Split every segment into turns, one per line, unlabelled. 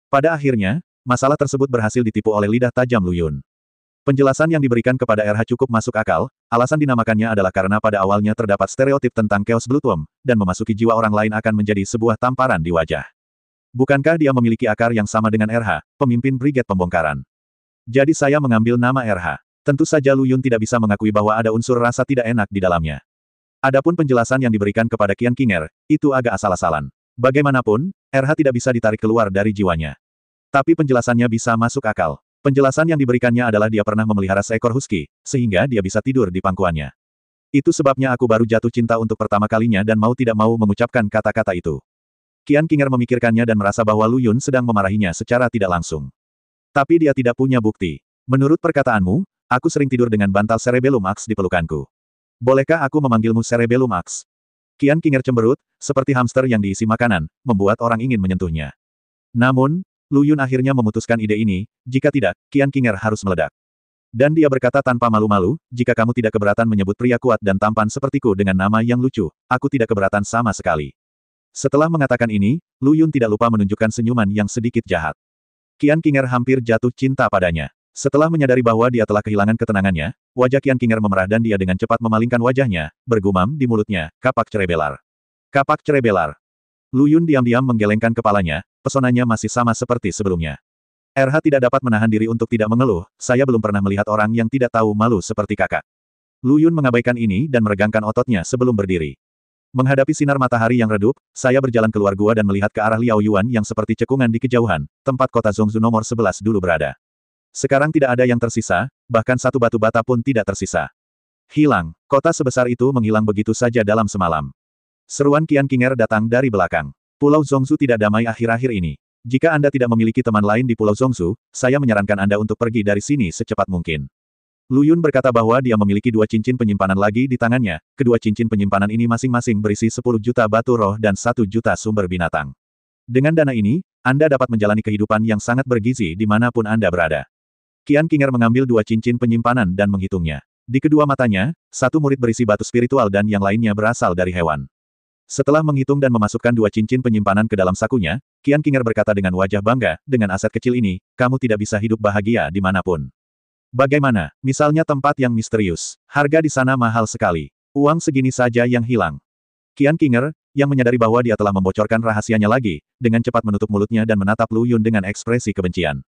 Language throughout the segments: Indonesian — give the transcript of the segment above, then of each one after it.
Pada akhirnya, masalah tersebut berhasil ditipu oleh lidah tajam Lu Yun. Penjelasan yang diberikan kepada RH cukup masuk akal, alasan dinamakannya adalah karena pada awalnya terdapat stereotip tentang Chaos Bloodworm, dan memasuki jiwa orang lain akan menjadi sebuah tamparan di wajah. Bukankah dia memiliki akar yang sama dengan RH, pemimpin Brigade Pembongkaran? Jadi saya mengambil nama RH. Tentu saja Lu Yun tidak bisa mengakui bahwa ada unsur rasa tidak enak di dalamnya. Adapun penjelasan yang diberikan kepada Qian Qinger, itu agak asal-asalan. Bagaimanapun, RH tidak bisa ditarik keluar dari jiwanya. Tapi penjelasannya bisa masuk akal. Penjelasan yang diberikannya adalah dia pernah memelihara seekor husky, sehingga dia bisa tidur di pangkuannya. Itu sebabnya aku baru jatuh cinta untuk pertama kalinya dan mau tidak mau mengucapkan kata-kata itu. Qian Qinger memikirkannya dan merasa bahwa Lu Yun sedang memarahinya secara tidak langsung. Tapi dia tidak punya bukti. Menurut perkataanmu, aku sering tidur dengan bantal Cerebellum Axe di pelukanku. Bolehkah aku memanggilmu Cerebellum Axe? Qian Qinger cemberut, seperti hamster yang diisi makanan, membuat orang ingin menyentuhnya. Namun, Lu Yun akhirnya memutuskan ide ini, jika tidak, Qian Qinger harus meledak. Dan dia berkata tanpa malu-malu, jika kamu tidak keberatan menyebut pria kuat dan tampan sepertiku dengan nama yang lucu, aku tidak keberatan sama sekali. Setelah mengatakan ini, Lu Yun tidak lupa menunjukkan senyuman yang sedikit jahat. Qian Qinger hampir jatuh cinta padanya. Setelah menyadari bahwa dia telah kehilangan ketenangannya, wajah Qian Qinger memerah dan dia dengan cepat memalingkan wajahnya, bergumam di mulutnya, kapak cerebelar. Kapak cerebelar. Lu Yun diam-diam menggelengkan kepalanya, pesonanya masih sama seperti sebelumnya. RH tidak dapat menahan diri untuk tidak mengeluh, saya belum pernah melihat orang yang tidak tahu malu seperti kakak. Lu Yun mengabaikan ini dan meregangkan ototnya sebelum berdiri. Menghadapi sinar matahari yang redup, saya berjalan keluar gua dan melihat ke arah Liao Yuan yang seperti cekungan di kejauhan, tempat kota Zhongzhou nomor 11 dulu berada. Sekarang tidak ada yang tersisa, bahkan satu batu bata pun tidak tersisa. Hilang, kota sebesar itu menghilang begitu saja dalam semalam. Seruan Qian Qinger datang dari belakang. Pulau Zhongzhou tidak damai akhir-akhir ini. Jika Anda tidak memiliki teman lain di Pulau Zhongzhou, saya menyarankan Anda untuk pergi dari sini secepat mungkin. Lu Yun berkata bahwa dia memiliki 2 cincin penyimpanan lagi di tangannya, kedua cincin penyimpanan ini masing-masing berisi 10 juta batu roh dan 1 juta sumber binatang. Dengan dana ini, Anda dapat menjalani kehidupan yang sangat bergizi dimanapun Anda berada. Qian Qinger mengambil 2 cincin penyimpanan dan menghitungnya. Di kedua matanya, satu murid berisi batu spiritual dan yang lainnya berasal dari hewan. Setelah menghitung dan memasukkan 2 cincin penyimpanan ke dalam sakunya, Qian Qinger berkata dengan wajah bangga, dengan aset kecil ini, kamu tidak bisa hidup bahagia dimanapun. Bagaimana, misalnya tempat yang misterius, harga di sana mahal sekali. Uang segini saja yang hilang. Qian Qinger, yang menyadari bahwa dia telah membocorkan rahasianya lagi, dengan cepat menutup mulutnya dan menatap Lu Yun dengan ekspresi kebencian.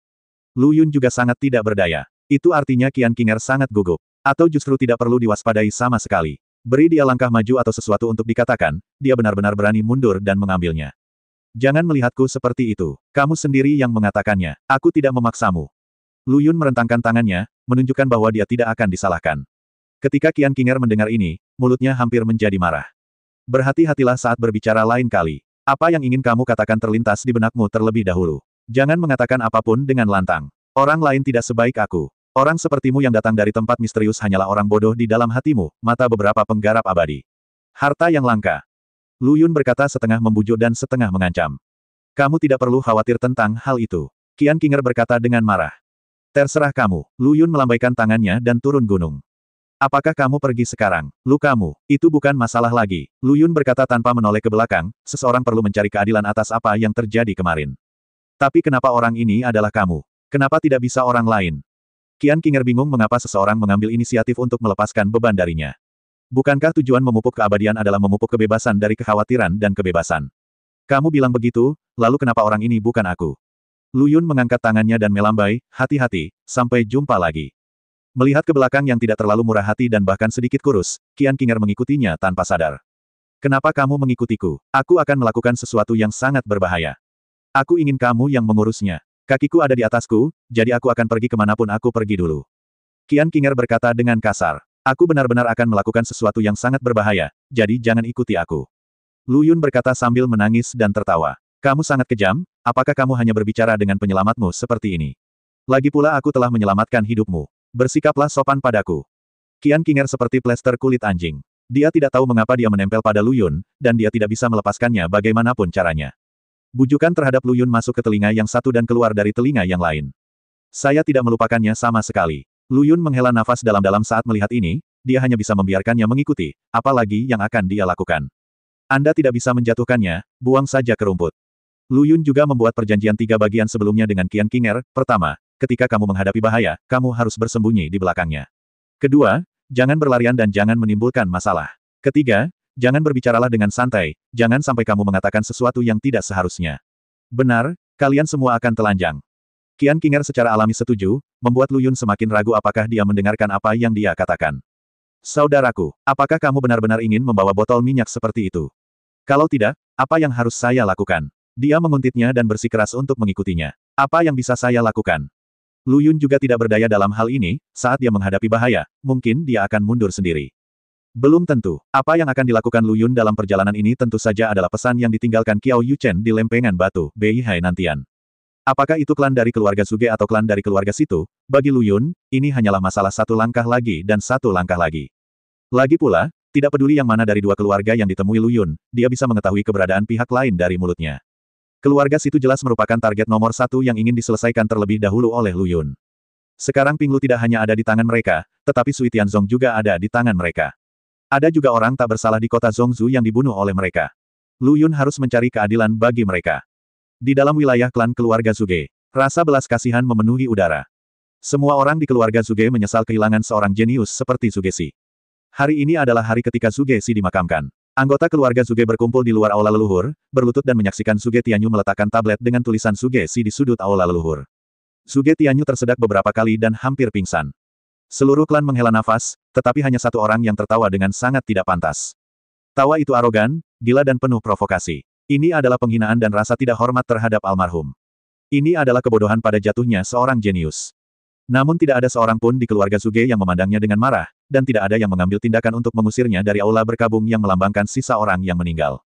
Lu Yun juga sangat tidak berdaya. Itu artinya Qian Qinger sangat gugup. Atau justru tidak perlu diwaspadai sama sekali. Beri dia langkah maju atau sesuatu untuk dikatakan, dia benar-benar berani mundur dan mengambilnya. Jangan melihatku seperti itu. Kamu sendiri yang mengatakannya. Aku tidak memaksamu. Lu Yun merentangkan tangannya, menunjukkan bahwa dia tidak akan disalahkan. Ketika Qian Qinger mendengar ini, mulutnya hampir menjadi marah. Berhati-hatilah saat berbicara lain kali. Apa yang ingin kamu katakan terlintas di benakmu terlebih dahulu. Jangan mengatakan apapun dengan lantang. Orang lain tidak sebaik aku. Orang sepertimu yang datang dari tempat misterius hanyalah orang bodoh di dalam hatimu, mata beberapa penggarap abadi. Harta yang langka. Lu Yun berkata setengah membujuk dan setengah mengancam. Kamu tidak perlu khawatir tentang hal itu. Qian Qinger berkata dengan marah. Terserah kamu. Lu Yun melambaikan tangannya dan turun gunung. Apakah kamu pergi sekarang? Lukamu. Itu bukan masalah lagi. Lu Yun berkata tanpa menoleh ke belakang, seseorang perlu mencari keadilan atas apa yang terjadi kemarin. Tapi kenapa orang ini adalah kamu? Kenapa tidak bisa orang lain? Qian Qinger bingung mengapa seseorang mengambil inisiatif untuk melepaskan beban darinya. Bukankah tujuan memupuk keabadian adalah memupuk kebebasan dari kekhawatiran dan kebebasan? Kamu bilang begitu, lalu kenapa orang ini bukan aku? Lu Yun mengangkat tangannya dan melambai, hati-hati, sampai jumpa lagi. Melihat ke belakang yang tidak terlalu murah hati dan bahkan sedikit kurus, Qian Qinger mengikutinya tanpa sadar. Kenapa kamu mengikutiku? Aku akan melakukan sesuatu yang sangat berbahaya. Aku ingin kamu yang mengurusnya. Kakiku ada di atasku, jadi aku akan pergi kemanapun aku pergi dulu. Qian Qinger berkata dengan kasar. Aku benar-benar akan melakukan sesuatu yang sangat berbahaya, jadi jangan ikuti aku. Lu Yun berkata sambil menangis dan tertawa. Kamu sangat kejam, apakah kamu hanya berbicara dengan penyelamatmu seperti ini? Lagi pula aku telah menyelamatkan hidupmu. Bersikaplah sopan padaku. Qian Qinger seperti plester kulit anjing. Dia tidak tahu mengapa dia menempel pada Lu Yun, dan dia tidak bisa melepaskannya bagaimanapun caranya. Bujukan terhadap Lu Yun masuk ke telinga yang satu dan keluar dari telinga yang lain. Saya tidak melupakannya sama sekali. Lu Yun menghela nafas dalam-dalam saat melihat ini, dia hanya bisa membiarkannya mengikuti, apalagi yang akan dia lakukan. Anda tidak bisa menjatuhkannya, buang saja ke rumput. Lu Yun juga membuat perjanjian 3 bagian sebelumnya dengan Qian Qinger. Pertama, ketika kamu menghadapi bahaya, kamu harus bersembunyi di belakangnya. Kedua, jangan berlarian dan jangan menimbulkan masalah. Ketiga, jangan berbicaralah dengan santai, jangan sampai kamu mengatakan sesuatu yang tidak seharusnya. Benar, kalian semua akan telanjang. Qian Qinger secara alami setuju, membuat Lu Yun semakin ragu apakah dia mendengarkan apa yang dia katakan. Saudaraku, apakah kamu benar-benar ingin membawa botol minyak seperti itu? Kalau tidak, apa yang harus saya lakukan? Dia menguntitnya dan bersikeras untuk mengikutinya. Apa yang bisa saya lakukan? Lu Yun juga tidak berdaya dalam hal ini, saat dia menghadapi bahaya, mungkin dia akan mundur sendiri. Belum tentu. Apa yang akan dilakukan Lu Yun dalam perjalanan ini tentu saja adalah pesan yang ditinggalkan Qiao Yuchen di lempengan batu, Beihai Nantian. Apakah itu klan dari keluarga Suge atau klan dari keluarga Situ? Bagi Lu Yun, ini hanyalah masalah satu langkah lagi dan satu langkah lagi. Lagi pula, tidak peduli yang mana dari dua keluarga yang ditemui Lu Yun, dia bisa mengetahui keberadaan pihak lain dari mulutnya. Keluarga Situ jelas merupakan target nomor 1 yang ingin diselesaikan terlebih dahulu oleh Lu Yun. Sekarang Ping Lu tidak hanya ada di tangan mereka, tetapi Sui Tianzong juga ada di tangan mereka. Ada juga orang tak bersalah di kota Zhongzhou yang dibunuh oleh mereka. Lu Yun harus mencari keadilan bagi mereka. Di dalam wilayah klan keluarga Suge, rasa belas kasihan memenuhi udara. Semua orang di keluarga Suge menyesal kehilangan seorang jenius seperti Sugesi. Hari ini adalah hari ketika Sugesi dimakamkan. Anggota keluarga Suge berkumpul di luar aula leluhur, berlutut dan menyaksikan Suge Tianyu meletakkan tablet dengan tulisan Sugesi di sudut aula leluhur. Suge Tianyu tersedak beberapa kali dan hampir pingsan. Seluruh klan menghela nafas, tetapi hanya satu orang yang tertawa dengan sangat tidak pantas. Tawa itu arogan, gila dan penuh provokasi. Ini adalah penghinaan dan rasa tidak hormat terhadap almarhum. Ini adalah kebodohan pada jatuhnya seorang jenius. Namun tidak ada seorang pun di keluarga Suge yang memandangnya dengan marah, dan tidak ada yang mengambil tindakan untuk mengusirnya dari aula berkabung yang melambangkan sisa orang yang meninggal.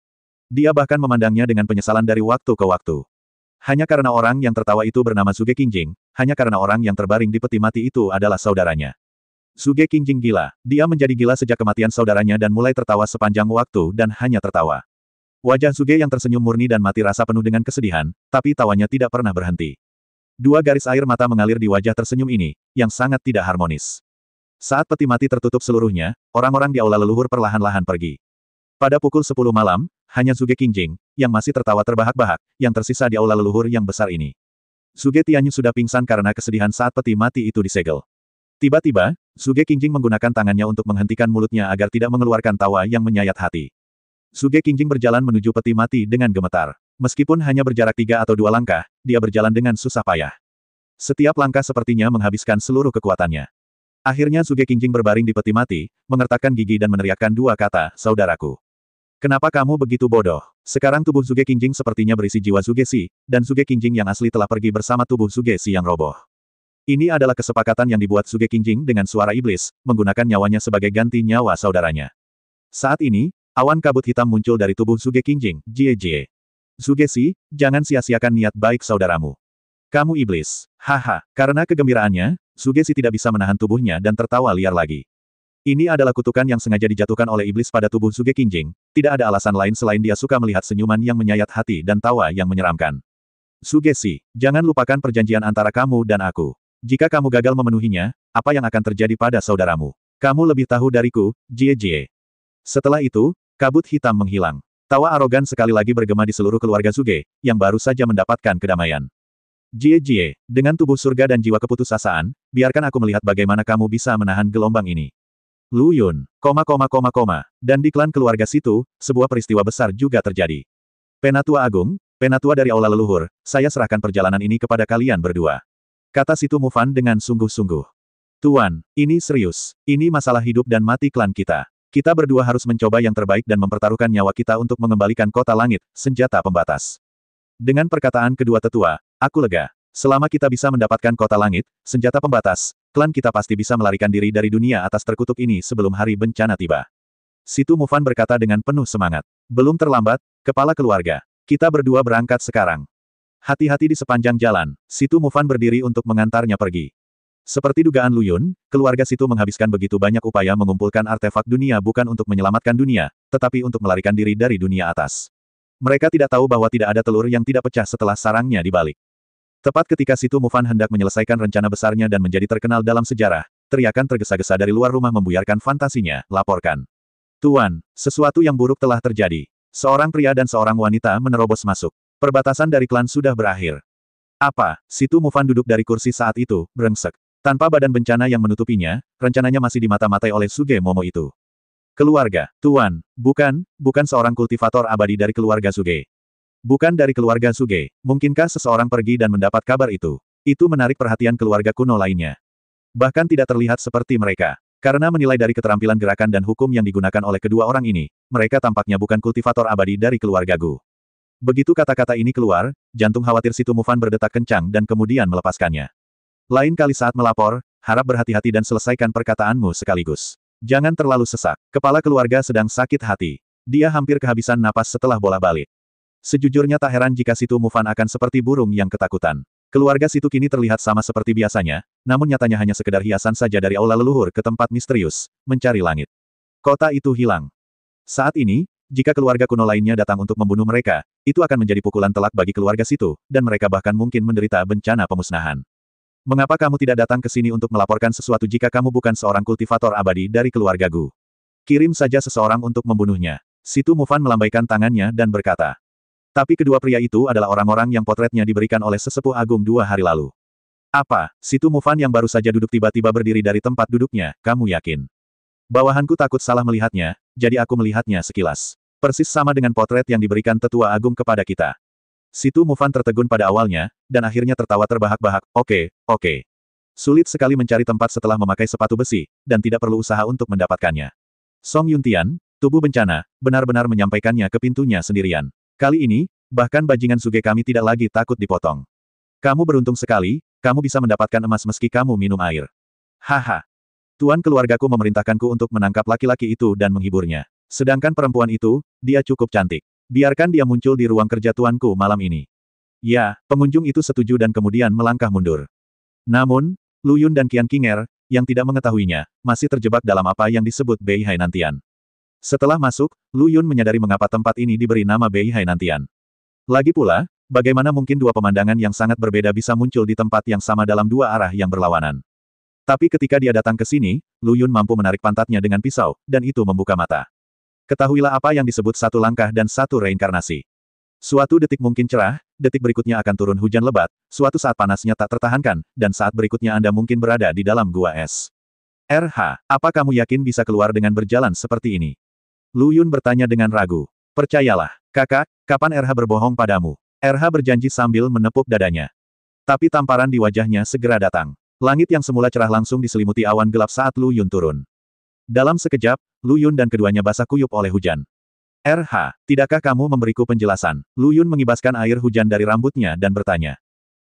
Dia bahkan memandangnya dengan penyesalan dari waktu ke waktu. Hanya karena orang yang tertawa itu bernama Suge Qingjing, hanya karena orang yang terbaring di peti mati itu adalah saudaranya. Suge Qingjing gila. Dia menjadi gila sejak kematian saudaranya dan mulai tertawa sepanjang waktu dan hanya tertawa. Wajah Suge yang tersenyum murni dan mati rasa penuh dengan kesedihan, tapi tawanya tidak pernah berhenti. Dua garis air mata mengalir di wajah tersenyum ini, yang sangat tidak harmonis. Saat peti mati tertutup seluruhnya, orang-orang di aula leluhur perlahan-lahan pergi. Pada pukul 10 malam, hanya Suge Qingjing, yang masih tertawa terbahak-bahak, yang tersisa di aula leluhur yang besar ini. Suge Tianyu sudah pingsan karena kesedihan saat peti mati itu disegel. Tiba-tiba, Suge Qingjing menggunakan tangannya untuk menghentikan mulutnya agar tidak mengeluarkan tawa yang menyayat hati. Suge Qingjing berjalan menuju peti mati dengan gemetar. Meskipun hanya berjarak 3 atau 2 langkah, dia berjalan dengan susah payah. Setiap langkah sepertinya menghabiskan seluruh kekuatannya. Akhirnya Suge Qingjing berbaring di peti mati, mengertakkan gigi dan meneriakkan 2 kata, "Saudaraku. Kenapa kamu begitu bodoh?" Sekarang tubuh Suge Qingjing sepertinya berisi jiwa Sugesi, dan Suge Qingjing yang asli telah pergi bersama tubuh Sugesi yang roboh. Ini adalah kesepakatan yang dibuat Suge Qingjing dengan suara iblis, menggunakan nyawanya sebagai ganti nyawa saudaranya. Saat ini, awan kabut hitam muncul dari tubuh Suge Qingjing, Jie. Sugesi, jangan sia-siakan niat baik saudaramu. Kamu iblis. Haha. Karena kegembiraannya, Sugesi tidak bisa menahan tubuhnya dan tertawa liar lagi. Ini adalah kutukan yang sengaja dijatuhkan oleh iblis pada tubuh Suge Qingjing. Tidak ada alasan lain selain dia suka melihat senyuman yang menyayat hati dan tawa yang menyeramkan. Sugesi, jangan lupakan perjanjian antara kamu dan aku. Jika kamu gagal memenuhinya, apa yang akan terjadi pada saudaramu? Kamu lebih tahu dariku, Jie. Setelah itu, kabut hitam menghilang. Tawa arogan sekali lagi bergema di seluruh keluarga Suge, yang baru saja mendapatkan kedamaian. Jie, dengan tubuh surga dan jiwa keputusasaan, biarkan aku melihat bagaimana kamu bisa menahan gelombang ini. Lu Yun, dan di klan keluarga Situ, sebuah peristiwa besar juga terjadi. Penatua Agung, penatua dari aula leluhur, saya serahkan perjalanan ini kepada kalian berdua. Kata Situ Mufan dengan sungguh-sungguh. Tuan, ini serius. Ini masalah hidup dan mati klan kita. Kita berdua harus mencoba yang terbaik dan mempertaruhkan nyawa kita untuk mengembalikan kota langit, senjata pembatas. Dengan perkataan kedua tetua, aku lega. Selama kita bisa mendapatkan kota langit, senjata pembatas, klan kita pasti bisa melarikan diri dari dunia atas terkutuk ini sebelum hari bencana tiba. Situ Mufan berkata dengan penuh semangat. Belum terlambat, kepala keluarga. Kita berdua berangkat sekarang. Hati-hati di sepanjang jalan. Situ Mufan berdiri untuk mengantarnya pergi. Seperti dugaan Lu Yun, keluarga Situ menghabiskan begitu banyak upaya mengumpulkan artefak dunia bukan untuk menyelamatkan dunia, tetapi untuk melarikan diri dari dunia atas. Mereka tidak tahu bahwa tidak ada telur yang tidak pecah setelah sarangnya dibalik. Tepat ketika Situ Mufan hendak menyelesaikan rencana besarnya dan menjadi terkenal dalam sejarah, teriakan tergesa-gesa dari luar rumah membuyarkan fantasinya, laporkan. Tuan, sesuatu yang buruk telah terjadi. Seorang pria dan seorang wanita menerobos masuk. Perbatasan dari klan sudah berakhir. Apa? Situ Mufan duduk dari kursi saat itu, brengsek. Tanpa badan bencana yang menutupinya, rencananya masih dimata-matai oleh Suge Momo itu. Keluarga, Tuan, bukan seorang kultivator abadi dari keluarga Suge. Bukan dari keluarga Suge, mungkinkah seseorang pergi dan mendapat kabar itu? Itu menarik perhatian keluarga kuno lainnya. Bahkan tidak terlihat seperti mereka. Karena menilai dari keterampilan gerakan dan hukum yang digunakan oleh kedua orang ini, mereka tampaknya bukan kultivator abadi dari keluarga Gu. Begitu kata-kata ini keluar, jantung khawatir Situ Mufan berdetak kencang dan kemudian melepaskannya. Lain kali saat melapor, harap berhati-hati dan selesaikan perkataanmu sekaligus. Jangan terlalu sesak. Kepala keluarga sedang sakit hati. Dia hampir kehabisan napas setelah bola balik. Sejujurnya tak heran jika Situ Mufan akan seperti burung yang ketakutan. Keluarga Situ kini terlihat sama seperti biasanya, namun nyatanya hanya sekedar hiasan saja dari aula leluhur ke tempat misterius, mencari langit. Kota itu hilang. Saat ini, jika keluarga kuno lainnya datang untuk membunuh mereka, itu akan menjadi pukulan telak bagi keluarga Situ, dan mereka bahkan mungkin menderita bencana pemusnahan. Mengapa kamu tidak datang ke sini untuk melaporkan sesuatu jika kamu bukan seorang kultivator abadi dari keluarga Gu? Kirim saja seseorang untuk membunuhnya. Situ Mufan melambaikan tangannya dan berkata. Tapi kedua pria itu adalah orang-orang yang potretnya diberikan oleh sesepuh agung 2 hari lalu. Apa? Situ Mufan yang baru saja duduk tiba-tiba berdiri dari tempat duduknya, kamu yakin? Bawahanku takut salah melihatnya, jadi aku melihatnya sekilas. Persis sama dengan potret yang diberikan tetua agung kepada kita. Situ Mufan tertegun pada awalnya, dan akhirnya tertawa terbahak-bahak, oke. Sulit sekali mencari tempat setelah memakai sepatu besi, dan tidak perlu usaha untuk mendapatkannya. Song Yuntian, tubuh bencana, benar-benar menyampaikannya ke pintunya sendirian. Kali ini, bahkan bajingan Suge kami tidak lagi takut dipotong. Kamu beruntung sekali, kamu bisa mendapatkan emas meski kamu minum air. Haha. Tuan keluargaku memerintahkanku untuk menangkap laki-laki itu dan menghiburnya. Sedangkan perempuan itu, dia cukup cantik. Biarkan dia muncul di ruang kerja tuanku malam ini. Ya, pengunjung itu setuju dan kemudian melangkah mundur. Namun, Lu Yun dan Qian Qinger, yang tidak mengetahuinya, masih terjebak dalam apa yang disebut Bei Hai Nantian. Setelah masuk, Lu Yun menyadari mengapa tempat ini diberi nama Bei Hai Nantian. Lagi pula, bagaimana mungkin dua pemandangan yang sangat berbeda bisa muncul di tempat yang sama dalam dua arah yang berlawanan. Tapi ketika dia datang ke sini, Lu Yun mampu menarik pantatnya dengan pisau, dan itu membuka mata. Ketahuilah apa yang disebut satu langkah dan satu reinkarnasi. Suatu detik mungkin cerah, detik berikutnya akan turun hujan lebat, suatu saat panasnya tak tertahankan, dan saat berikutnya Anda mungkin berada di dalam gua es. RH, apa kamu yakin bisa keluar dengan berjalan seperti ini? Lu Yun bertanya dengan ragu. Percayalah, kakak, kapan RH berbohong padamu? RH berjanji sambil menepuk dadanya. Tapi tamparan di wajahnya segera datang. Langit yang semula cerah langsung diselimuti awan gelap saat Lu Yun turun. Dalam sekejap, Lu Yun dan keduanya basah kuyup oleh hujan. RH, tidakkah kamu memberiku penjelasan? Lu Yun mengibaskan air hujan dari rambutnya dan bertanya.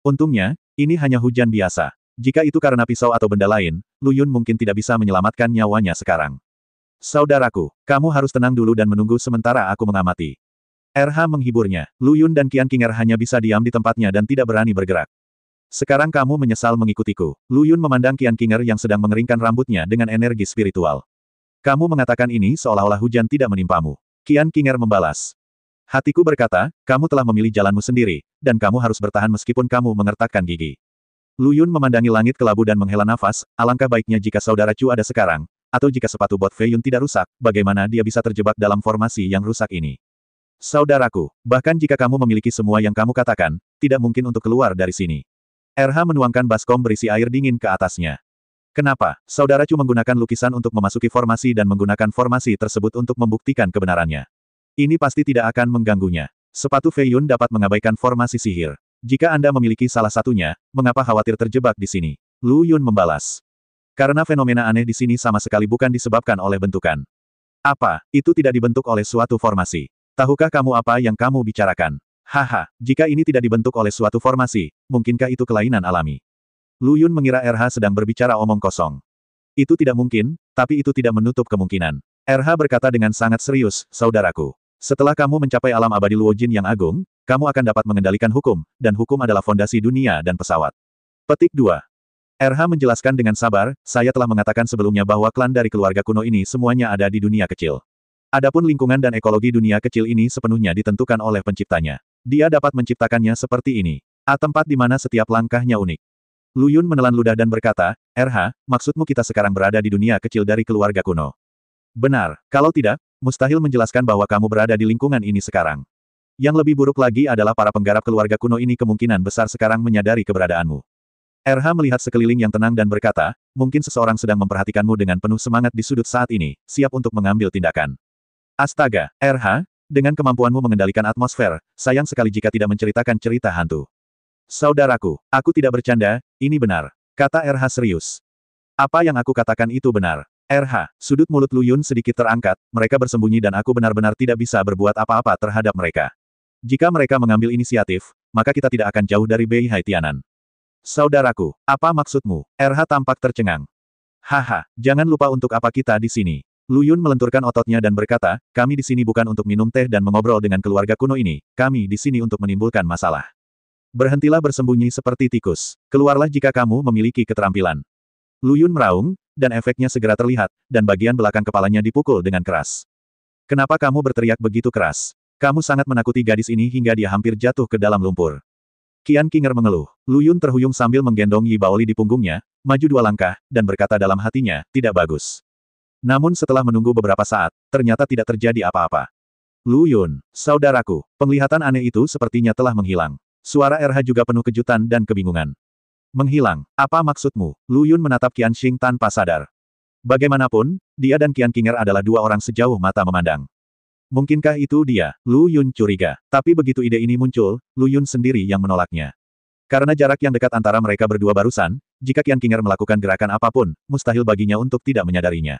Untungnya, ini hanya hujan biasa. Jika itu karena pisau atau benda lain, Lu Yun mungkin tidak bisa menyelamatkan nyawanya sekarang. Saudaraku, kamu harus tenang dulu dan menunggu sementara aku mengamati. RH menghiburnya. Lu Yun dan Qian Qinger hanya bisa diam di tempatnya dan tidak berani bergerak. Sekarang kamu menyesal mengikutiku. Lu Yun memandang Qian Qinger yang sedang mengeringkan rambutnya dengan energi spiritual. Kamu mengatakan ini seolah-olah hujan tidak menimpamu. Qian Qinger membalas. Hatiku berkata, kamu telah memilih jalanmu sendiri, dan kamu harus bertahan meskipun kamu mengertakkan gigi. Lu Yun memandangi langit kelabu dan menghela nafas, alangkah baiknya jika saudara Chu ada sekarang, atau jika sepatu bot Fei Yun tidak rusak, bagaimana dia bisa terjebak dalam formasi yang rusak ini. Saudaraku, bahkan jika kamu memiliki semua yang kamu katakan, tidak mungkin untuk keluar dari sini. RH menuangkan baskom berisi air dingin ke atasnya. Kenapa? Saudara Chu menggunakan lukisan untuk memasuki formasi dan menggunakan formasi tersebut untuk membuktikan kebenarannya. Ini pasti tidak akan mengganggunya. Sepatu Fei Yun dapat mengabaikan formasi sihir. Jika Anda memiliki salah satunya, mengapa khawatir terjebak di sini? Lu Yun membalas. Karena fenomena aneh di sini sama sekali bukan disebabkan oleh bentukan. Apa? Itu tidak dibentuk oleh suatu formasi. Tahukah kamu apa yang kamu bicarakan? Haha, jika ini tidak dibentuk oleh suatu formasi, mungkinkah itu kelainan alami? Lu Yun mengira RH sedang berbicara omong kosong. Itu tidak mungkin, tapi itu tidak menutup kemungkinan. RH berkata dengan sangat serius, saudaraku. Setelah kamu mencapai alam abadi Luojin yang agung, kamu akan dapat mengendalikan hukum, dan hukum adalah fondasi dunia dan pesawat. Petik 2. RH menjelaskan dengan sabar, saya telah mengatakan sebelumnya bahwa klan dari keluarga kuno ini semuanya ada di dunia kecil. Adapun lingkungan dan ekologi dunia kecil ini sepenuhnya ditentukan oleh penciptanya. Dia dapat menciptakannya seperti ini. Tempat di mana setiap langkahnya unik. Lu Yun menelan ludah dan berkata, RH, maksudmu kita sekarang berada di dunia kecil dari keluarga kuno. Benar, kalau tidak, mustahil menjelaskan bahwa kamu berada di lingkungan ini sekarang. Yang lebih buruk lagi adalah para penggarap keluarga kuno ini kemungkinan besar sekarang menyadari keberadaanmu. RH melihat sekeliling yang tenang dan berkata, mungkin seseorang sedang memperhatikanmu dengan penuh semangat di sudut saat ini, siap untuk mengambil tindakan. Astaga, RH, dengan kemampuanmu mengendalikan atmosfer, sayang sekali jika tidak menceritakan cerita hantu. Saudaraku, aku tidak bercanda, ini benar. Kata RH serius. Apa yang aku katakan itu benar. RH, sudut mulut Lu Yun sedikit terangkat, mereka bersembunyi dan aku benar-benar tidak bisa berbuat apa-apa terhadap mereka. Jika mereka mengambil inisiatif, maka kita tidak akan jauh dari Beihai Tianan. Saudaraku, apa maksudmu? RH tampak tercengang. Haha, jangan lupa untuk apa kita di sini. Lu Yun melenturkan ototnya dan berkata, kami di sini bukan untuk minum teh dan mengobrol dengan keluarga kuno ini, kami di sini untuk menimbulkan masalah. Berhentilah bersembunyi seperti tikus. Keluarlah jika kamu memiliki keterampilan. Lu Yun meraung, dan efeknya segera terlihat, dan bagian belakang kepalanya dipukul dengan keras. Kenapa kamu berteriak begitu keras? Kamu sangat menakuti gadis ini hingga dia hampir jatuh ke dalam lumpur. Qian Qinger mengeluh. Lu Yun terhuyung sambil menggendong Yi Baoli di punggungnya, maju 2 langkah, dan berkata dalam hatinya, tidak bagus. Namun setelah menunggu beberapa saat, ternyata tidak terjadi apa-apa. Lu Yun, saudaraku, penglihatan aneh itu sepertinya telah menghilang. Suara RH juga penuh kejutan dan kebingungan. Menghilang, apa maksudmu? Lu Yun menatap Qian Xing tanpa sadar. Bagaimanapun, dia dan Qian Qinger adalah 2 orang sejauh mata memandang. Mungkinkah itu dia? Lu Yun curiga. Tapi begitu ide ini muncul, Lu Yun sendiri yang menolaknya. Karena jarak yang dekat antara mereka berdua barusan, jika Qian Qinger melakukan gerakan apapun, mustahil baginya untuk tidak menyadarinya.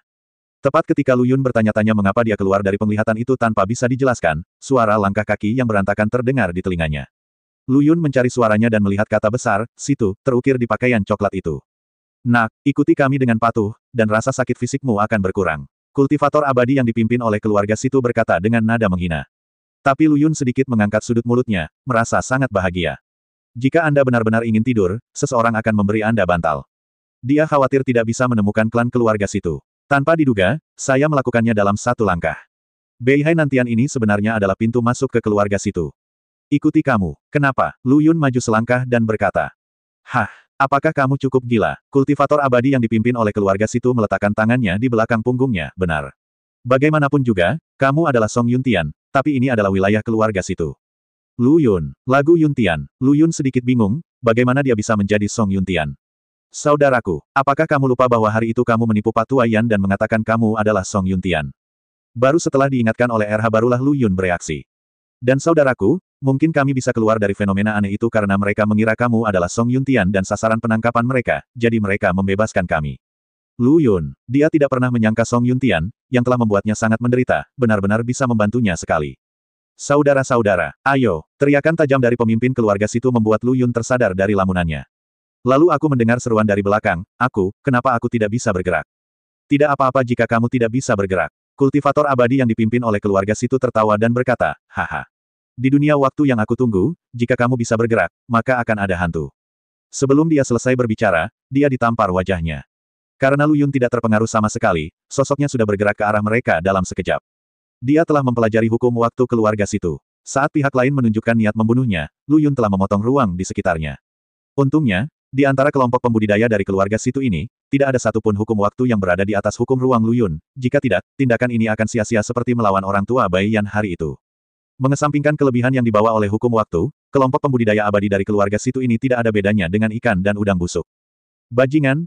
Tepat ketika Lu Yun bertanya-tanya mengapa dia keluar dari penglihatan itu tanpa bisa dijelaskan, suara langkah kaki yang berantakan terdengar di telinganya. Lu Yun mencari suaranya dan melihat kata besar, situ, terukir di pakaian coklat itu. Nak, ikuti kami dengan patuh, dan rasa sakit fisikmu akan berkurang. Kultivator abadi yang dipimpin oleh keluarga Situ berkata dengan nada menghina. Tapi Lu Yun sedikit mengangkat sudut mulutnya, merasa sangat bahagia. Jika Anda benar-benar ingin tidur, seseorang akan memberi Anda bantal. Dia khawatir tidak bisa menemukan klan keluarga Situ. Tanpa diduga, saya melakukannya dalam 1 langkah. Beihai Nantian ini sebenarnya adalah pintu masuk ke keluarga Situ. Ikuti kamu. Kenapa? Lu Yun maju selangkah dan berkata. Hah. Apakah kamu cukup gila? Kultivator abadi yang dipimpin oleh keluarga Situ meletakkan tangannya di belakang punggungnya, benar. Bagaimanapun juga, kamu adalah Song Yuntian, tapi ini adalah wilayah keluarga Situ. Lu Yun, lagu Yuntian. Lu Yun sedikit bingung, bagaimana dia bisa menjadi Song Yuntian. Saudaraku, apakah kamu lupa bahwa hari itu kamu menipu Pak Tuayan dan mengatakan kamu adalah Song Yuntian? Baru setelah diingatkan oleh RH barulah Lu Yun bereaksi. Dan saudaraku, mungkin kami bisa keluar dari fenomena aneh itu karena mereka mengira kamu adalah Song Yuntian dan sasaran penangkapan mereka, jadi mereka membebaskan kami. Lu Yun, dia tidak pernah menyangka Song Yuntian, yang telah membuatnya sangat menderita, benar-benar bisa membantunya sekali. Saudara-saudara, ayo, teriakan tajam dari pemimpin keluarga Situ membuat Lu Yun tersadar dari lamunannya. Lalu aku mendengar seruan dari belakang, kenapa aku tidak bisa bergerak? Tidak apa-apa jika kamu tidak bisa bergerak. Kultivator abadi yang dipimpin oleh keluarga Situ tertawa dan berkata, haha. Di dunia waktu yang aku tunggu, jika kamu bisa bergerak, maka akan ada hantu. Sebelum dia selesai berbicara, dia ditampar wajahnya. Karena Lu Yun tidak terpengaruh sama sekali, sosoknya sudah bergerak ke arah mereka dalam sekejap. Dia telah mempelajari hukum waktu keluarga Situ. Saat pihak lain menunjukkan niat membunuhnya, Lu Yun telah memotong ruang di sekitarnya. Untungnya, di antara kelompok pembudidaya dari keluarga Situ ini, tidak ada satupun hukum waktu yang berada di atas hukum ruang Lu Yun. Jika tidak, tindakan ini akan sia-sia seperti melawan orang tua Bai Yan hari itu. Mengesampingkan kelebihan yang dibawa oleh hukum waktu, kelompok pembudidaya abadi dari keluarga Situ ini tidak ada bedanya dengan ikan dan udang busuk. Bajingan,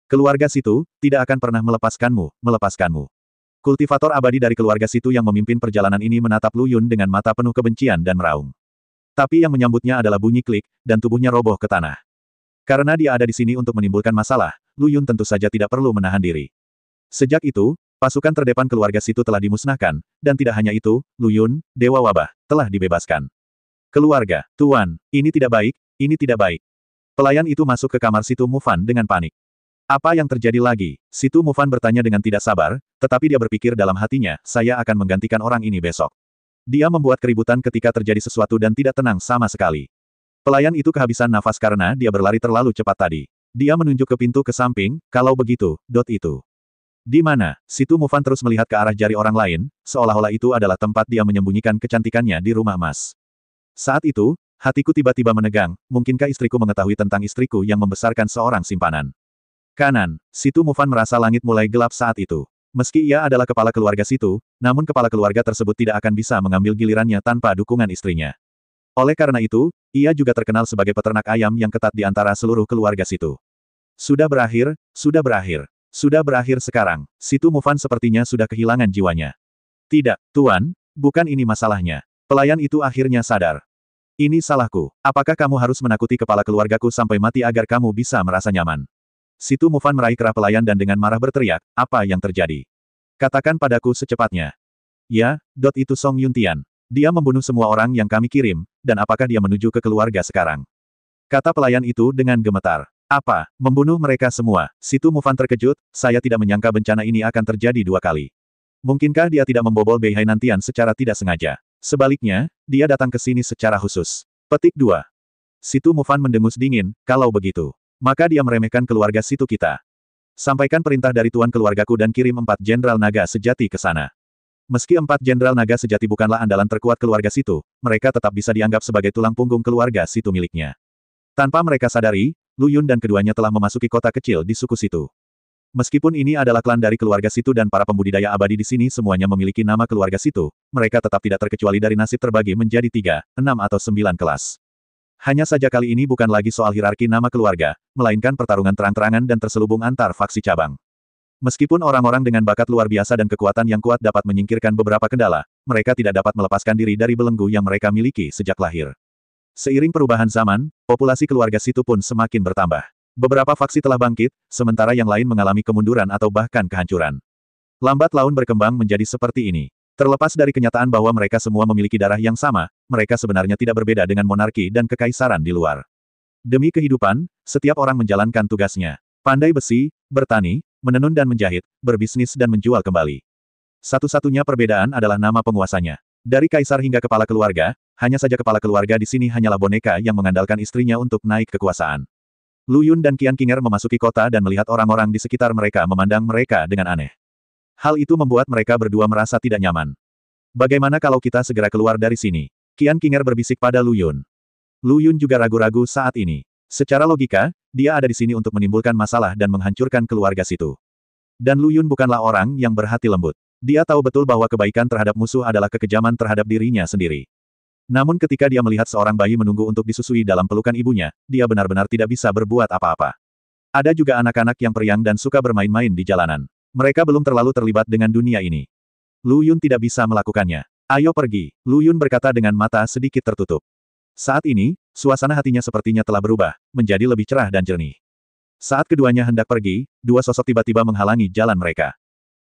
keluarga Situ, tidak akan pernah melepaskanmu. Kultivator abadi dari keluarga Situ yang memimpin perjalanan ini menatap Lu Yun dengan mata penuh kebencian dan meraung. Tapi yang menyambutnya adalah bunyi klik, dan tubuhnya roboh ke tanah. Karena dia ada di sini untuk menimbulkan masalah, Lu Yun tentu saja tidak perlu menahan diri. Sejak itu, pasukan terdepan keluarga Situ telah dimusnahkan, dan tidak hanya itu, Lu Yun, Dewa Wabah, telah dibebaskan. Keluarga, Tuan, ini tidak baik, ini tidak baik. Pelayan itu masuk ke kamar Situ Mufan dengan panik. Apa yang terjadi lagi? Situ Mufan bertanya dengan tidak sabar, tetapi dia berpikir dalam hatinya, saya akan menggantikan orang ini besok. Dia membuat keributan ketika terjadi sesuatu dan tidak tenang sama sekali. Pelayan itu kehabisan nafas karena dia berlari terlalu cepat tadi. Dia menunjuk ke pintu ke samping, kalau begitu, itu. Di mana? Situ Mufan terus melihat ke arah jari orang lain, seolah-olah itu adalah tempat dia menyembunyikan kecantikannya di rumah emas. Saat itu, hatiku tiba-tiba menegang, mungkinkah istriku mengetahui tentang istriku yang membesarkan seorang simpanan? Kanan, Situ Mufan merasa langit mulai gelap saat itu. Meski ia adalah kepala keluarga situ, namun kepala keluarga tersebut tidak akan bisa mengambil gilirannya tanpa dukungan istrinya. Oleh karena itu, ia juga terkenal sebagai peternak ayam yang ketat di antara seluruh keluarga situ. Sudah berakhir, sudah berakhir. Sudah berakhir sekarang. Situ Mufan sepertinya sudah kehilangan jiwanya. Tidak, Tuan, bukan ini masalahnya. Pelayan itu akhirnya sadar. Ini salahku. Apakah kamu harus menakuti kepala keluargaku sampai mati agar kamu bisa merasa nyaman? Situ Mufan meraih kerah pelayan dan dengan marah berteriak, apa yang terjadi? Katakan padaku secepatnya. Ya, itu Song Yuntian. Dia membunuh semua orang yang kami kirim, dan apakah dia menuju ke keluarga sekarang? Kata pelayan itu dengan gemetar. Apa, membunuh mereka semua? Situ Mufan terkejut, saya tidak menyangka bencana ini akan terjadi 2 kali. Mungkinkah dia tidak membobol Beihai Nantian secara tidak sengaja? Sebaliknya, dia datang ke sini secara khusus. Petik 2. Situ Mufan mendengus dingin, kalau begitu. Maka dia meremehkan keluarga situ kita. Sampaikan perintah dari tuan keluargaku dan kirim 4 jenderal naga sejati ke sana. Meski 4 jenderal naga sejati bukanlah andalan terkuat keluarga situ, mereka tetap bisa dianggap sebagai tulang punggung keluarga situ miliknya. Tanpa mereka sadari, Lu Yun dan keduanya telah memasuki kota kecil di suku situ. Meskipun ini adalah klan dari keluarga situ dan para pembudidaya abadi di sini semuanya memiliki nama keluarga situ, mereka tetap tidak terkecuali dari nasib terbagi menjadi 3, 6 atau 9 kelas. Hanya saja kali ini bukan lagi soal hierarki nama keluarga, melainkan pertarungan terang-terangan dan terselubung antar faksi cabang. Meskipun orang-orang dengan bakat luar biasa dan kekuatan yang kuat dapat menyingkirkan beberapa kendala, mereka tidak dapat melepaskan diri dari belenggu yang mereka miliki sejak lahir. Seiring perubahan zaman, populasi keluarga situ pun semakin bertambah. Beberapa faksi telah bangkit, sementara yang lain mengalami kemunduran atau bahkan kehancuran. Lambat laun berkembang menjadi seperti ini. Terlepas dari kenyataan bahwa mereka semua memiliki darah yang sama, mereka sebenarnya tidak berbeda dengan monarki dan kekaisaran di luar. Demi kehidupan, setiap orang menjalankan tugasnya. Pandai besi, bertani, menenun dan menjahit, berbisnis dan menjual kembali. Satu-satunya perbedaan adalah nama penguasanya. Dari kaisar hingga kepala keluarga, hanya saja kepala keluarga di sini hanyalah boneka yang mengandalkan istrinya untuk naik kekuasaan. Lu Yun dan Qian Qinger memasuki kota dan melihat orang-orang di sekitar mereka memandang mereka dengan aneh. Hal itu membuat mereka berdua merasa tidak nyaman. Bagaimana kalau kita segera keluar dari sini? Qian Qinger berbisik pada Lu Yun. Lu Yun juga ragu-ragu saat ini. Secara logika, dia ada di sini untuk menimbulkan masalah dan menghancurkan keluarga situ. Dan Lu Yun bukanlah orang yang berhati lembut. Dia tahu betul bahwa kebaikan terhadap musuh adalah kekejaman terhadap dirinya sendiri. Namun ketika dia melihat seorang bayi menunggu untuk disusui dalam pelukan ibunya, dia benar-benar tidak bisa berbuat apa-apa. Ada juga anak-anak yang periang dan suka bermain-main di jalanan. Mereka belum terlalu terlibat dengan dunia ini. Lu Yun tidak bisa melakukannya. Ayo pergi, Lu Yun berkata dengan mata sedikit tertutup. Saat ini, suasana hatinya sepertinya telah berubah, menjadi lebih cerah dan jernih. Saat keduanya hendak pergi, 2 sosok tiba-tiba menghalangi jalan mereka.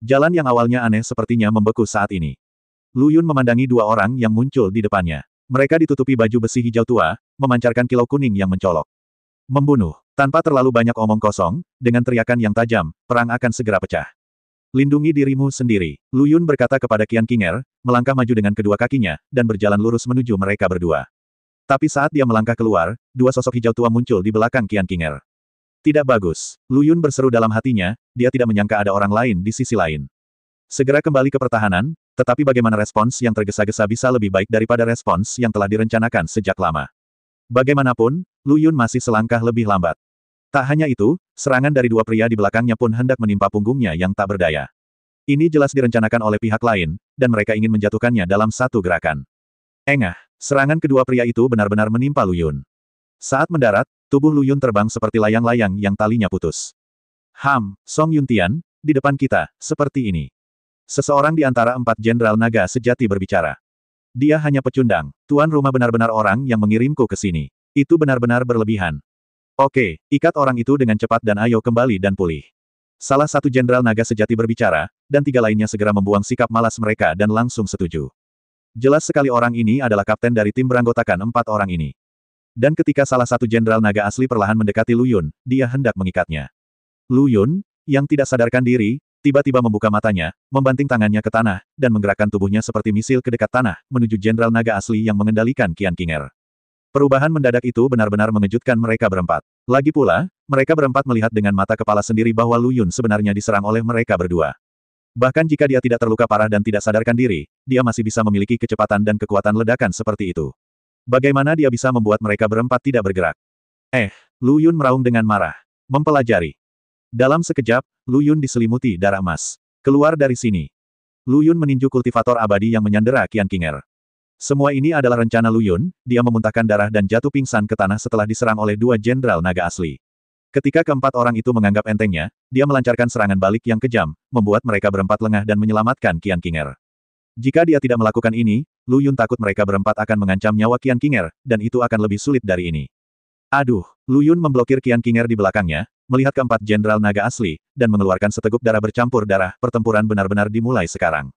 Jalan yang awalnya aneh sepertinya membeku saat ini. Lu Yun memandangi 2 orang yang muncul di depannya. Mereka ditutupi baju besi hijau tua, memancarkan kilau kuning yang mencolok. Membunuh. Tanpa terlalu banyak omong kosong, dengan teriakan yang tajam, perang akan segera pecah. Lindungi dirimu sendiri. Lu Yun berkata kepada Qian Qinger, melangkah maju dengan kedua kakinya, dan berjalan lurus menuju mereka berdua. Tapi saat dia melangkah keluar, 2 sosok hijau tua muncul di belakang Qian Qinger. Tidak bagus. Lu Yun berseru dalam hatinya, dia tidak menyangka ada orang lain di sisi lain. Segera kembali ke pertahanan, tetapi bagaimana respons yang tergesa-gesa bisa lebih baik daripada respons yang telah direncanakan sejak lama. Bagaimanapun, Lu Yun masih selangkah lebih lambat. Tak hanya itu, serangan dari 2 pria di belakangnya pun hendak menimpa punggungnya yang tak berdaya. Ini jelas direncanakan oleh pihak lain, dan mereka ingin menjatuhkannya dalam satu gerakan. Engah, serangan kedua pria itu benar-benar menimpa Lu Yun. Saat mendarat, tubuh Lu Yun terbang seperti layang-layang yang talinya putus. Song Yuntian, di depan kita, seperti ini. Seseorang di antara 4 jenderal naga sejati berbicara. Dia hanya pecundang. Tuan rumah benar-benar orang yang mengirimku ke sini. Itu benar-benar berlebihan. Oke, ikat orang itu dengan cepat dan ayo kembali dan pulih. Salah satu jenderal naga sejati berbicara, dan 3 lainnya segera membuang sikap malas mereka dan langsung setuju. Jelas sekali orang ini adalah kapten dari tim beranggotakan 4 orang ini. Dan ketika salah satu jenderal naga asli perlahan mendekati Lu Yun, dia hendak mengikatnya. Lu Yun, yang tidak sadarkan diri, tiba-tiba membuka matanya, membanting tangannya ke tanah, dan menggerakkan tubuhnya seperti misil ke dekat tanah, menuju jenderal naga asli yang mengendalikan Qian Qinger. Perubahan mendadak itu benar-benar mengejutkan mereka berempat. Lagi pula, mereka berempat melihat dengan mata kepala sendiri bahwa Lu Yun sebenarnya diserang oleh mereka berdua. Bahkan jika dia tidak terluka parah dan tidak sadarkan diri, dia masih bisa memiliki kecepatan dan kekuatan ledakan seperti itu. Bagaimana dia bisa membuat mereka berempat tidak bergerak? Lu Yun meraung dengan marah. Mempelajari. Dalam sekejap, Lu Yun diselimuti darah emas. Keluar dari sini. Lu Yun meninju kultivator abadi yang menyandera Qian Qinger. Semua ini adalah rencana Lu Yun, dia memuntahkan darah dan jatuh pingsan ke tanah setelah diserang oleh dua jenderal naga asli. Ketika keempat orang itu menganggap entengnya, dia melancarkan serangan balik yang kejam, membuat mereka berempat lengah dan menyelamatkan Qian Qinger. Jika dia tidak melakukan ini, Lu Yun takut mereka berempat akan mengancam nyawa Qian Qinger, dan itu akan lebih sulit dari ini. Aduh, Lu Yun memblokir Qian Qinger di belakangnya, melihat keempat jenderal naga asli, dan mengeluarkan seteguk darah bercampur darah, pertempuran benar-benar dimulai sekarang.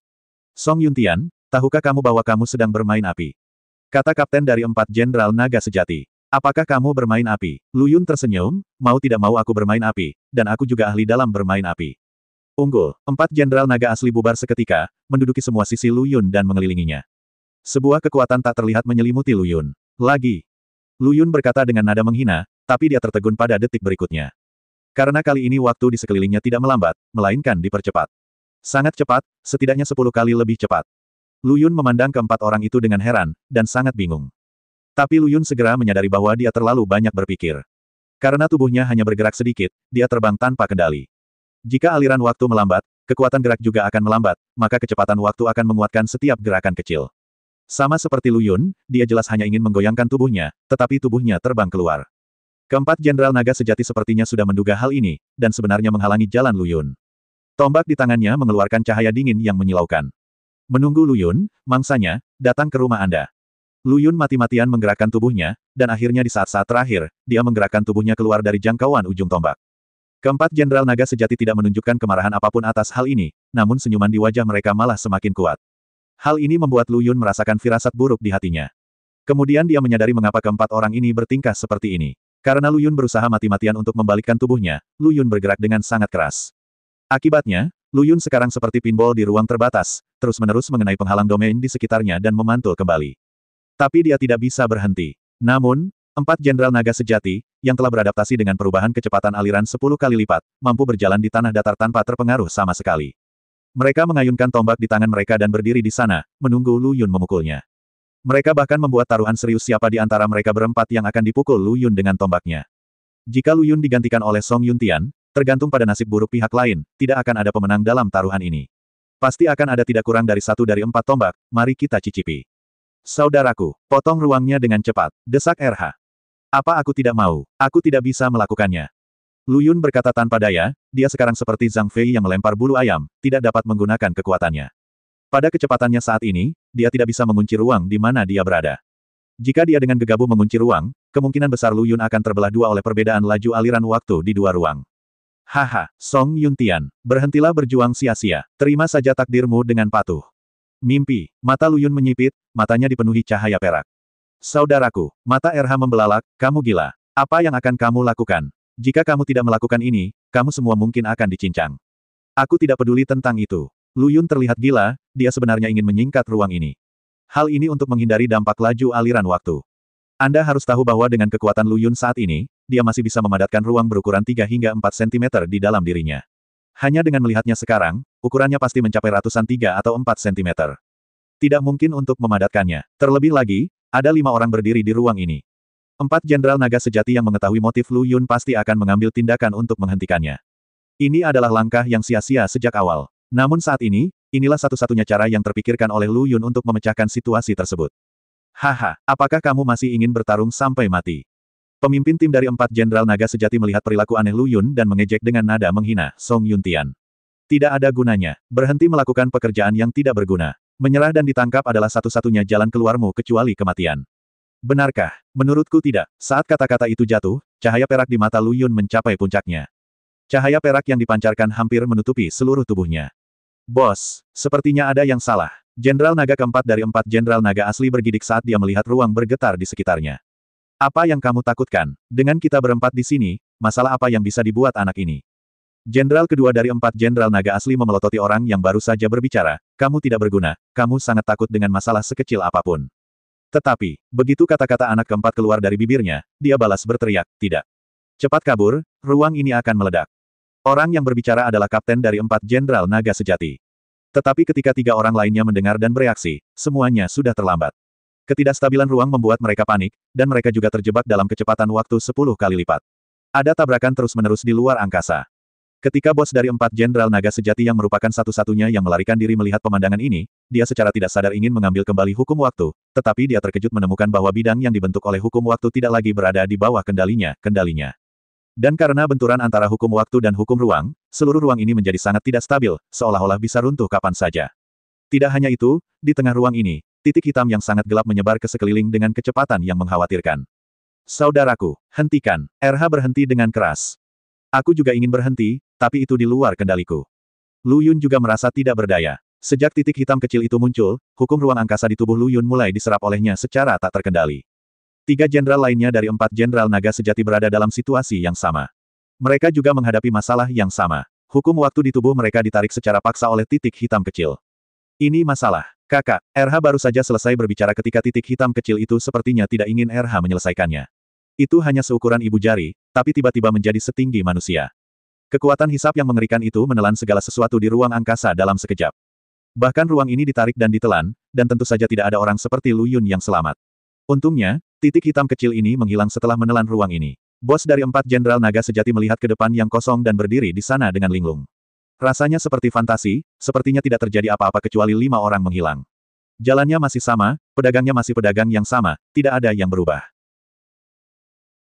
Song Yuntian, tahukah kamu bahwa kamu sedang bermain api? Kata kapten dari empat jenderal naga sejati. Apakah kamu bermain api? Lu Yun tersenyum, mau tidak mau aku bermain api, dan aku juga ahli dalam bermain api. Unggul, empat jenderal naga asli bubar seketika, menduduki semua sisi Lu Yun dan mengelilinginya. Sebuah kekuatan tak terlihat menyelimuti Lu Yun. Lagi. Lu Yun berkata dengan nada menghina, tapi dia tertegun pada detik berikutnya. Karena kali ini waktu di sekelilingnya tidak melambat, melainkan dipercepat. Sangat cepat, setidaknya 10 kali lebih cepat. Lu Yun memandang keempat orang itu dengan heran, dan sangat bingung. Tapi Lu Yun segera menyadari bahwa dia terlalu banyak berpikir. Karena tubuhnya hanya bergerak sedikit, dia terbang tanpa kendali. Jika aliran waktu melambat, kekuatan gerak juga akan melambat, maka kecepatan waktu akan menguatkan setiap gerakan kecil. Sama seperti Lu Yun, dia jelas hanya ingin menggoyangkan tubuhnya, tetapi tubuhnya terbang keluar. Keempat jenderal naga sejati sepertinya sudah menduga hal ini, dan sebenarnya menghalangi jalan Lu Yun. Tombak di tangannya mengeluarkan cahaya dingin yang menyilaukan. Menunggu Lu Yun, mangsanya, datang ke rumah Anda. Lu Yun mati-matian menggerakkan tubuhnya, dan akhirnya di saat-saat terakhir, dia menggerakkan tubuhnya keluar dari jangkauan ujung tombak. Keempat jenderal naga sejati tidak menunjukkan kemarahan apapun atas hal ini, namun senyuman di wajah mereka malah semakin kuat. Hal ini membuat Lu Yun merasakan firasat buruk di hatinya. Kemudian dia menyadari mengapa keempat orang ini bertingkah seperti ini. Karena Lu Yun berusaha mati-matian untuk membalikkan tubuhnya, Lu Yun bergerak dengan sangat keras. Akibatnya, Lu Yun sekarang seperti pinball di ruang terbatas, terus-menerus mengenai penghalang domain di sekitarnya dan memantul kembali. Tapi dia tidak bisa berhenti. Namun, empat jenderal naga sejati, yang telah beradaptasi dengan perubahan kecepatan aliran 10 kali lipat, mampu berjalan di tanah datar tanpa terpengaruh sama sekali. Mereka mengayunkan tombak di tangan mereka dan berdiri di sana, menunggu Lu Yun memukulnya. Mereka bahkan membuat taruhan serius siapa di antara mereka berempat yang akan dipukul Lu Yun dengan tombaknya. Jika Lu Yun digantikan oleh Song Yuntian, tergantung pada nasib buruk pihak lain, tidak akan ada pemenang dalam taruhan ini. Pasti akan ada tidak kurang dari 1 dari 4 tombak, mari kita cicipi. Saudaraku, potong ruangnya dengan cepat, desak RH. Apa aku tidak mau? Aku tidak bisa melakukannya. Lu Yun berkata tanpa daya, dia sekarang seperti Zhang Fei yang melempar bulu ayam, tidak dapat menggunakan kekuatannya. Pada kecepatannya saat ini, dia tidak bisa mengunci ruang di mana dia berada. Jika dia dengan gegabah mengunci ruang, kemungkinan besar Lu Yun akan terbelah dua oleh perbedaan laju aliran waktu di dua ruang. Haha, Song Yuntian, berhentilah berjuang sia-sia, terima saja takdirmu dengan patuh. Mimpi, mata Lu Yun menyipit, matanya dipenuhi cahaya perak. Saudaraku, mata RH membelalak, kamu gila. Apa yang akan kamu lakukan? Jika kamu tidak melakukan ini, kamu semua mungkin akan dicincang. Aku tidak peduli tentang itu. Lu Yun terlihat gila, dia sebenarnya ingin menyingkat ruang ini. Hal ini untuk menghindari dampak laju aliran waktu. Anda harus tahu bahwa dengan kekuatan Lu Yun saat ini, dia masih bisa memadatkan ruang berukuran 3 hingga 4 cm di dalam dirinya. Hanya dengan melihatnya sekarang, ukurannya pasti mencapai ratusan 3 atau 4 cm. Tidak mungkin untuk memadatkannya. Terlebih lagi, ada 5 orang berdiri di ruang ini. 4 jenderal naga sejati yang mengetahui motif Lu Yun pasti akan mengambil tindakan untuk menghentikannya. Ini adalah langkah yang sia-sia sejak awal. Namun saat ini, inilah satu-satunya cara yang terpikirkan oleh Lu Yun untuk memecahkan situasi tersebut. Haha, apakah kamu masih ingin bertarung sampai mati? Pemimpin tim dari 4 jenderal naga sejati melihat perilaku aneh Lu Yun dan mengejek dengan nada menghina, Song Yuntian. Tidak ada gunanya, berhenti melakukan pekerjaan yang tidak berguna. Menyerah dan ditangkap adalah satu-satunya jalan keluarmu kecuali kematian. Benarkah? Menurutku tidak. Saat kata-kata itu jatuh, cahaya perak di mata Lu Yun mencapai puncaknya. Cahaya perak yang dipancarkan hampir menutupi seluruh tubuhnya. Bos, sepertinya ada yang salah. Jenderal naga keempat dari 4 jenderal naga asli bergidik saat dia melihat ruang bergetar di sekitarnya. Apa yang kamu takutkan? Dengan kita berempat di sini, masalah apa yang bisa dibuat anak ini? Jenderal kedua dari 4 jenderal naga asli memelototi orang yang baru saja berbicara, kamu tidak berguna, kamu sangat takut dengan masalah sekecil apapun. Tetapi, begitu kata-kata anak keempat keluar dari bibirnya, dia balas berteriak, tidak. Cepat kabur, ruang ini akan meledak. Orang yang berbicara adalah kapten dari 4 jenderal naga sejati. Tetapi ketika 3 orang lainnya mendengar dan bereaksi, semuanya sudah terlambat. Ketidakstabilan ruang membuat mereka panik, dan mereka juga terjebak dalam kecepatan waktu 10 kali lipat. Ada tabrakan terus-menerus di luar angkasa. Ketika bos dari 4 Jenderal Naga Sejati yang merupakan satu-satunya yang melarikan diri melihat pemandangan ini, dia secara tidak sadar ingin mengambil kembali hukum waktu, tetapi dia terkejut menemukan bahwa bidang yang dibentuk oleh hukum waktu tidak lagi berada di bawah kendalinya. Dan karena benturan antara hukum waktu dan hukum ruang, seluruh ruang ini menjadi sangat tidak stabil, seolah-olah bisa runtuh kapan saja. Tidak hanya itu, di tengah ruang ini, titik hitam yang sangat gelap menyebar ke sekeliling dengan kecepatan yang mengkhawatirkan. Saudaraku, hentikan. RH berhenti dengan keras. Aku juga ingin berhenti, tapi itu di luar kendaliku. Lu Yun juga merasa tidak berdaya. Sejak titik hitam kecil itu muncul, hukum ruang angkasa di tubuh Lu Yun mulai diserap olehnya secara tak terkendali. 3 jenderal lainnya dari 4 jenderal naga sejati berada dalam situasi yang sama. Mereka juga menghadapi masalah yang sama. Hukum waktu di tubuh mereka ditarik secara paksa oleh titik hitam kecil. Ini masalah. Kakak, RH baru saja selesai berbicara ketika titik hitam kecil itu sepertinya tidak ingin RH menyelesaikannya. Itu hanya seukuran ibu jari, tapi tiba-tiba menjadi setinggi manusia. Kekuatan hisap yang mengerikan itu menelan segala sesuatu di ruang angkasa dalam sekejap. Bahkan ruang ini ditarik dan ditelan, dan tentu saja tidak ada orang seperti Lu Yun yang selamat. Untungnya, titik hitam kecil ini menghilang setelah menelan ruang ini. Bos dari 4 jenderal naga sejati melihat ke depan yang kosong dan berdiri di sana dengan linglung. Rasanya seperti fantasi, sepertinya tidak terjadi apa-apa kecuali 5 orang menghilang. Jalannya masih sama, pedagangnya masih pedagang yang sama, tidak ada yang berubah.